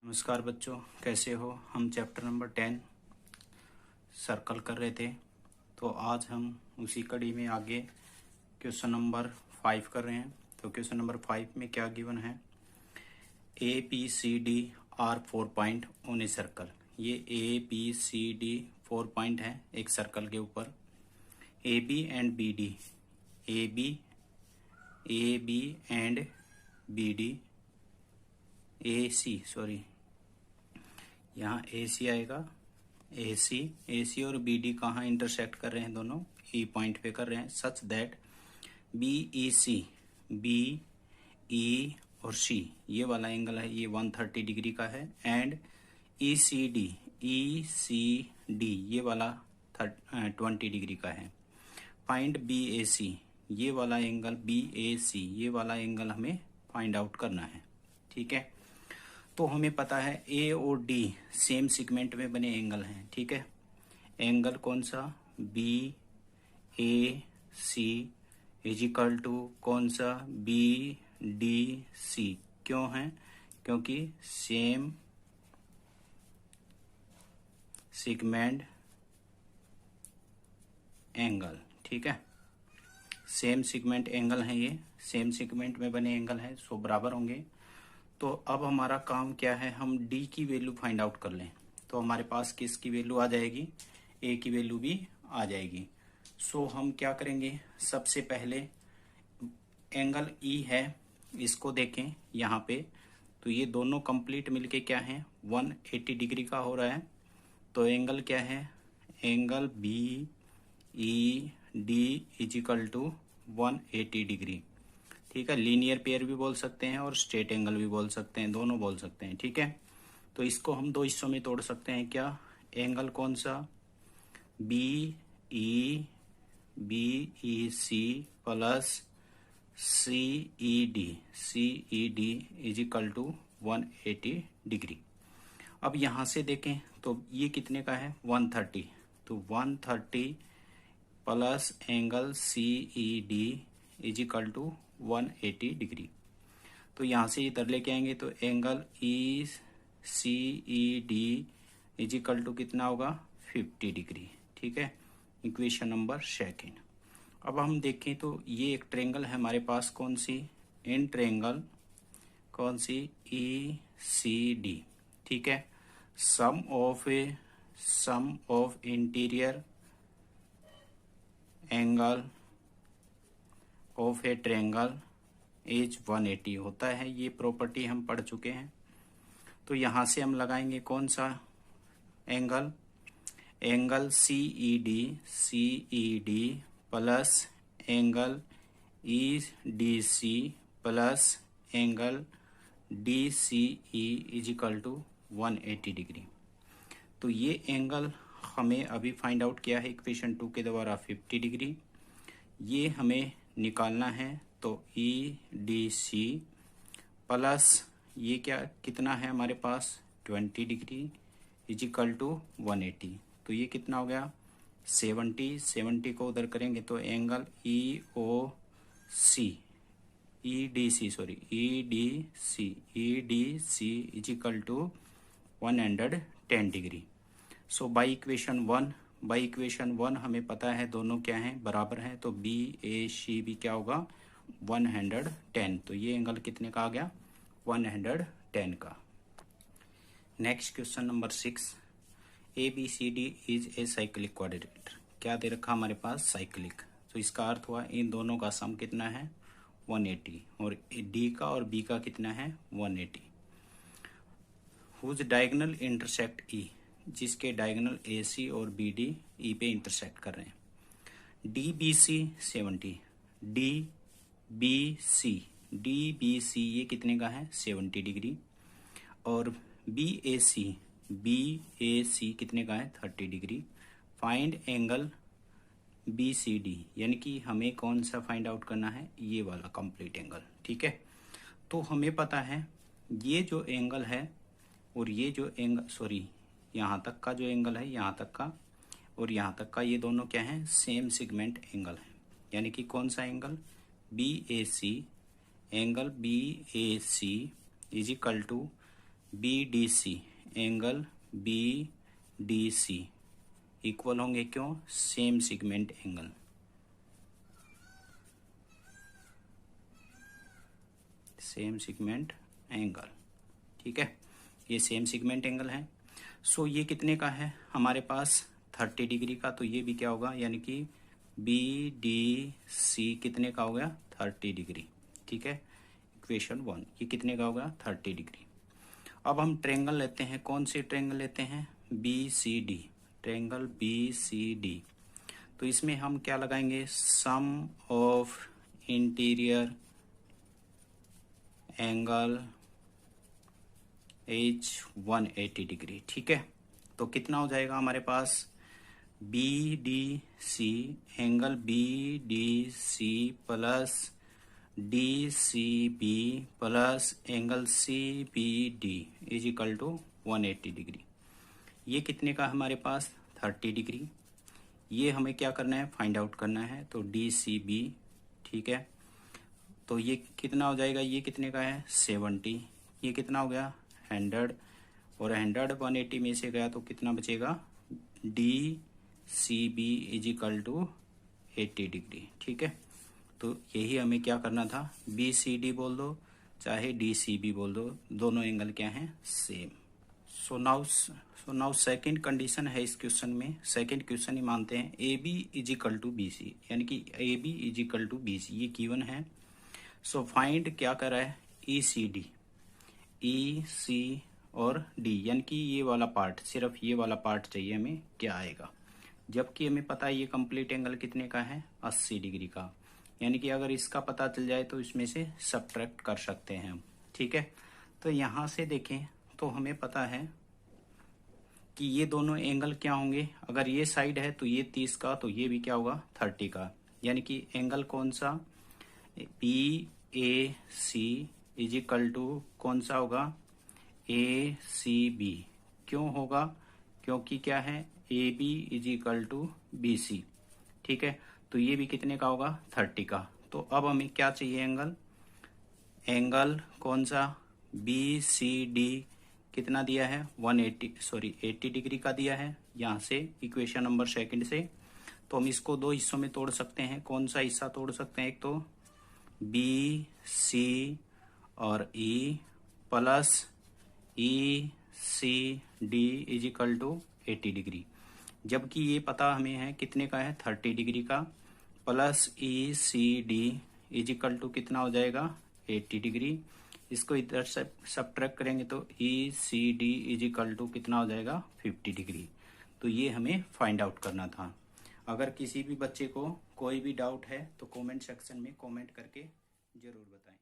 नमस्कार बच्चों, कैसे हो। हम चैप्टर नंबर 10 सर्कल कर रहे थे, तो आज हम उसी कड़ी में आगे क्वेश्चन नंबर 5 कर रहे हैं। तो क्वेश्चन नंबर 5 में क्या गिवन है, A B C D are 4 point on a circle. ये A B C D 4 point है एक सर्कल के ऊपर। A B and B D, A B and B D, A C यहाँ ए सी आएगा। ए सी और बी डी कहाँ इंटरसेक्ट कर रहे हैं, दोनों ई पॉइंट पे कर रहे हैं। Such that B E C, B E और सी ये वाला एंगल है, ये 130 डिग्री का है। एंड ई सी डी ये वाला 20 डिग्री का है। फाइंड बी ए सी, ये वाला एंगल बी ए सी ये वाला एंगल हमें फाइंड आउट करना है। ठीक है, तो हमें पता है ए और डी सेम सेगमेंट में बने एंगल हैं। ठीक है, एंगल कौन सा, B A C is equal to कौन सा, बी डी सी। क्यों है, क्योंकि सेम सेगमेंट एंगल। ठीक है, सेम सेगमेंट एंगल है, ये सेम सेगमेंट में बने एंगल है, सो बराबर होंगे। तो अब हमारा काम क्या है, हम डी की वैल्यू फाइंड आउट कर लें। तो हमारे पास किसकी वैल्यू आ जाएगी, ए की वैल्यू भी आ जाएगी। सो हम क्या करेंगे, सबसे पहले एंगल ई है, इसको देखें यहाँ पे। तो ये दोनों कंप्लीट मिलके क्या है, 180 डिग्री का हो रहा है। तो एंगल क्या है, angle B E D is equal to 180 degree. ठीक है, लीनियर पेयर भी बोल सकते हैं और स्ट्रेट एंगल भी बोल सकते हैं, दोनों बोल सकते हैं। ठीक है, तो इसको हम दो हिस्सों में तोड़ सकते हैं। क्या, एंगल कौन सा, B E C plus C E D is equal to 180 degree. अब यहां से देखें तो ये कितने का है, 130। तो 130 plus angle C E D is equal to 180 degree. तो यहां से इधर लेके आएंगे तो angle E C E D is equal to कितना होगा, 50 डिग्री। ठीक है, इक्वेशन नंबर 2। अब हम देखें तो ये एक ट्रेंगल है हमारे पास, कौन सी, इन ट्रेंगल, कौन सी, ई सी डी। ठीक है, sum of interior angle of a triangle is 180 होता है। ये प्रॉपर्टी हम पढ़ चुके हैं। तो यहां से हम लगाएंगे कौन सा angle, angle C E D plus angle E D C plus angle D C E is equal to 180 degree. तो ये एंगल हमें अभी फाइंड आउट किया है इक्वेशन 2 के द्वारा 50 डिग्री। ये हमें निकालना है। तो ई डी सी प्लस ये क्या कितना है हमारे पास, 20 डिग्री इज इक्वल टू 180। तो ये कितना हो गया, 70 को उधर करेंगे तो angle E D C is equal to 110 degree. So by equation 1 हमें पता है दोनों क्या हैं, बराबर हैं। तो बी ए सी भी क्या होगा, 110। तो ये एंगल कितने का आ गया, 110 का। Next question number 6, A B C D is a cyclic quadrilateral. क्या दे रखा हमारे पास, साइक्लिक। तो इसका अर्थ हुआ इन दोनों का सम कितना है, 180, और डी का और बी का कितना है, 180। हुज डायगोनल इंटरसेक्ट ई, जिसके डायगोनल ए सी और बी डी ई पे इंटरसेक्ट कर रहे हैं। D B C 70, D B C ये कितने का है, 70 डिग्री। और बी ए सी कितने का है, 30 degree. Find angle B C D, यानी कि हमें कौन सा फाइंड आउट करना है, ये वाला कंप्लीट एंगल। ठीक है, तो हमें पता है ये जो एंगल है और ये जो एंगल, यहाँ तक का जो एंगल है, यहाँ तक का और यहाँ तक का, ये दोनों क्या है, सेम सेगमेंट एंगल है। यानी कि कौन सा angle, B A C, angle B A C is equal to BDC, angle BDC इक्वल होंगे क्यों? Same segment angle. Same segment angle, ठीक है, ये सेम सेगमेंट एंगल है। सो ये कितने का है हमारे पास? 30 डिग्री का। तो ये भी क्या होगा, यानी कि BDC कितने का हो गया? 30 डिग्री, ठीक है। इक्वेशन 1, ये कितने का होगा? 30 डिग्री। अब हम ट्रेंगल लेते हैं। कौन सी ट्रेंगल लेते हैं? BCD, triangle BCD। तो इसमें हम क्या लगाएंगे? Sum of interior angle as 180 degree, ठीक है। तो कितना हो जाएगा हमारे पास? BDC, angle BDC plus DCB plus angle CBD is equal to 180 degree. ये कितने का हमारे पास? 30 डिग्री। ये हमें क्या करना है? फाइंड आउट करना है। तो DCB, ठीक है। तो ये कितना हो जाएगा? ये कितने का है? 70। ये कितना हो गया? 100। और 100 180 में से गया तो कितना बचेगा? DCB is equal to 80 degree, ठीक है। तो यही हमें क्या करना था? BCD बोल दो चाहे DCB बोल दो, दोनों एंगल क्या हैं? Same. So now second condition है इस क्वेश्चन में। सेकंड क्वेश्चन ही मानते हैं AB is equal to BC, यानी कि AB is equal to BC, ये गिवन है। सो फाइंड क्या कर रहा है? ECD, EC और D, यानी कि ये वाला पार्ट, सिर्फ ये वाला पार्ट चाहिए हमें, क्या आएगा। जबकि हमें पता है ये कंप्लीट एंगल कितने का है? 80 डिग्री का। यानी कि अगर इसका पता चल जाए तो इसमें से सब्ट्रैक्ट कर सकते हैं हम, ठीक है। तो यहाँ से देखें तो हमें पता है कि ये दोनों एंगल क्या होंगे। अगर ये साइड है तो ये 30 का, तो ये भी क्या होगा? 30 का। यानी कि एंगल कौन सा? PAC इज इक्वल टू कौन सा होगा? ACB। क्यों होगा? क्योंकि क्या है? AB is equal to BC, ठीक है। तो ये भी कितने का होगा? 30 का। तो अब हमें क्या चाहिए? एंगल कौन सा? BCD कितना दिया है? 80 डिग्री का दिया है यहाँ से, इक्वेशन नंबर सेकंड से। तो हम इसको दो हिस्सों में तोड़ सकते हैं। कौन सा हिस्सा तोड़ सकते हैं? एक तो BC और E plus ECD is equal to 80 degree. जबकि ये पता हमें है कितने का है? 30 डिग्री का, plus ECD is equal to कितना हो जाएगा? 80 डिग्री। इसको इधर से सब्ट्रैक्ट करेंगे तो ECD इज इक्वल टू कितना हो जाएगा? 50 डिग्री। तो ये हमें फाइंड आउट करना था। अगर किसी भी बच्चे को कोई भी डाउट है तो कमेंट सेक्शन में कमेंट करके जरूर बताएं।